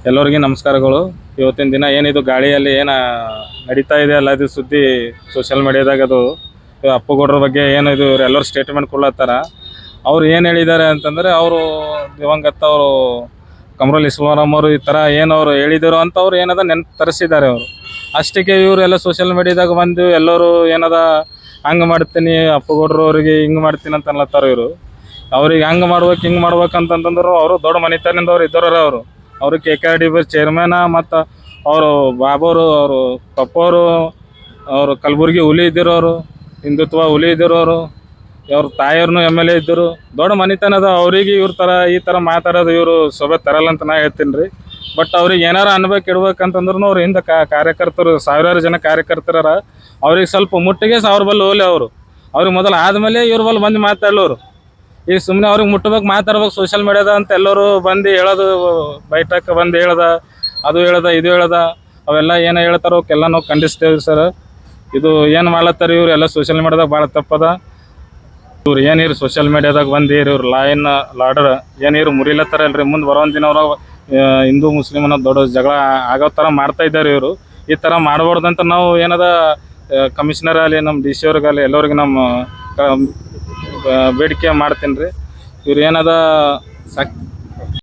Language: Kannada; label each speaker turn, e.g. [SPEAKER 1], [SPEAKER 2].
[SPEAKER 1] ಎಲ್ಲರಿಗೂ ನಮಸ್ಕಾರಗಳು. ಇವತ್ತಿನ ದಿನ ಏನಿದು ಗಾಳಿಯಲ್ಲಿ ನಡೀತಾ ಇದೆ ಅಲ್ಲ, ಇದು ಸುದ್ದಿ ಸೋಷಿಯಲ್ ಮೀಡಿಯಾದಾಗ. ಅದು ಅಪ್ಪುಗೌಡ್ರ ಬಗ್ಗೆ ಏನು ಇದು ಎಲ್ಲರೂ ಸ್ಟೇಟ್ಮೆಂಟ್ ಕೊಡ್ಲತ್ತಾರ. ಅವ್ರು ಏನು ಹೇಳಿದ್ದಾರೆ ಅಂತಂದರೆ, ಅವರು ದಿವಂಗತ ಅವರು ಕಮರುಲ್ ಇಸ್ಲಾಂ ಅವರು ಈ ಥರ ಏನು ಅವರು ಹೇಳಿದರು ಅಂತ ಅವ್ರು ಏನದ ನೆನಪು ತರಿಸಿದ್ದಾರೆ ಅವರು. ಅಷ್ಟಕ್ಕೆ ಇವರು ಎಲ್ಲ ಸೋಷಿಯಲ್ ಮೀಡಿಯಾದಾಗ ಬಂದು ಎಲ್ಲರೂ ಏನದ ಹಂಗೆ ಮಾಡ್ತೀನಿ, ಅಪ್ಪುಗೌಡ್ರು ಅವರಿಗೆ ಹಿಂಗೆ ಮಾಡ್ತೀನಿ ಅಂತ ಅನ್ಲತ್ತಾರ ಇವರು. ಅವ್ರಿಗೆ ಹಂಗೆ ಮಾಡ್ಬೇಕು ಹಿಂಗೆ ಮಾಡ್ಬೇಕು ಅಂತಂತಂದ್ರು ಅವರು ದೊಡ್ಡ ಮನೆತನದಿಂದ ಅವ್ರು ಇದ್ದವ್ರ ಅವರು. ಅವರು KKRDB ಚೇರ್ಮನ, ಮತ್ತು ಅವರು ಬಾಬವರು, ಅವರು ಪಪ್ಪವರು, ಅವರು ಕಲಬುರ್ಗಿ ಹುಲಿ ಇದ್ದಿರೋರು, ಹಿಂದುತ್ವ ಹುಲಿ ಇದ್ದಿರೋರು, ಅವ್ರ ತಾಯಿಯವ್ರನ್ನೂ MLA ಇದ್ದರು. ದೊಡ್ಡ ಮನೆತನದ ಅವರಿಗೆ ಇವ್ರ ಥರ ಈ ಥರ ಮಾತಾಡೋದು ಇವರು ಶೋಭೆ ತರಲ್ಲ ಅಂತ ನಾ ಹೇಳ್ತೀನಿ ರೀ. ಬಟ್ ಅವ್ರಿಗೆ ಏನಾರು ಅನ್ಬೇಕು ಇಡ್ಬೇಕಂತಂದ್ರೂ ಅವ್ರು ಹಿಂದೆ ಕಾರ್ಯಕರ್ತರು ಸಾವಿರಾರು ಜನ ಕಾರ್ಯಕರ್ತರ, ಅವ್ರಿಗೆ ಸ್ವಲ್ಪ ಮುಟ್ಟಿಗೆ 1000 ಬಲ್ಲಿ ಹೋಗ್ಲಿ ಅವರು. ಅವ್ರಿಗೆ ಮೊದಲು ಆದಮೇಲೆ ಇವ್ರ ಬಲ್ಲಿ ಬಂದು ಮಾತಾಡೋರು. ಈಗ ಸುಮ್ಮನೆ ಅವ್ರಿಗೆ ಮುಟ್ಟಬೇಕು, ಮಾತಾಡ್ಬೇಕು ಸೋಷಿಯಲ್ ಮೀಡಿಯಾದ ಅಂತ ಎಲ್ಲರೂ ಬಂದು ಹೇಳೋದು, ಬೈಟಕ್ಕೆ ಬಂದು ಹೇಳ್ದ, ಅದು ಹೇಳ್ದ, ಇದು ಹೇಳ್ದ, ಅವೆಲ್ಲ ಏನು ಹೇಳ್ತಾರೋ ಅವಕ್ಕೆಲ್ಲ ನಾವು ಖಂಡಿಸ್ತೇವೆ ಸರ್. ಇದು ಏನು ಮಾಡ್ಲತ್ತಾರೆ ಇವ್ರು ಎಲ್ಲ ಸೋಷಿಯಲ್ ಮೀಡಿಯಾದಾಗ ಭಾಳ ತಪ್ಪದ. ಇವ್ರು ಏನಿರು ಸೋಷಿಯಲ್ ಮೀಡಿಯಾದಾಗ ಬಂದು ಇವ್ರು ಲಾರ್ಡರ್ ಏನಿರು ಮುರಿಲತ್ತಾರಲ್ರಿ. ಮುಂದೆ ಬರೋ ದಿನ ಅವ್ರ ಹಿಂದೂ ಮುಸ್ಲಿಮನ ದೊಡ್ಡ ಜಗಳ ಆಗೋ ಥರ ಮಾಡ್ತಾ ಇದ್ದಾರೆ ಇವರು. ಈ ಥರ ಮಾಡಬಾರ್ದಂತ ನಾವು ಏನದ ಕಮಿಷನರ್ ಆಗಲಿ, ನಮ್ಮ DC ಅವ್ರಿಗಾಗಲಿ ಎಲ್ಲರಿಗೆ ನಮ್ಮ ಬೇಡಿಕೆ ಮಾಡ್ತೀನಿ ರೀ. ಇವ್ರು ಏನದ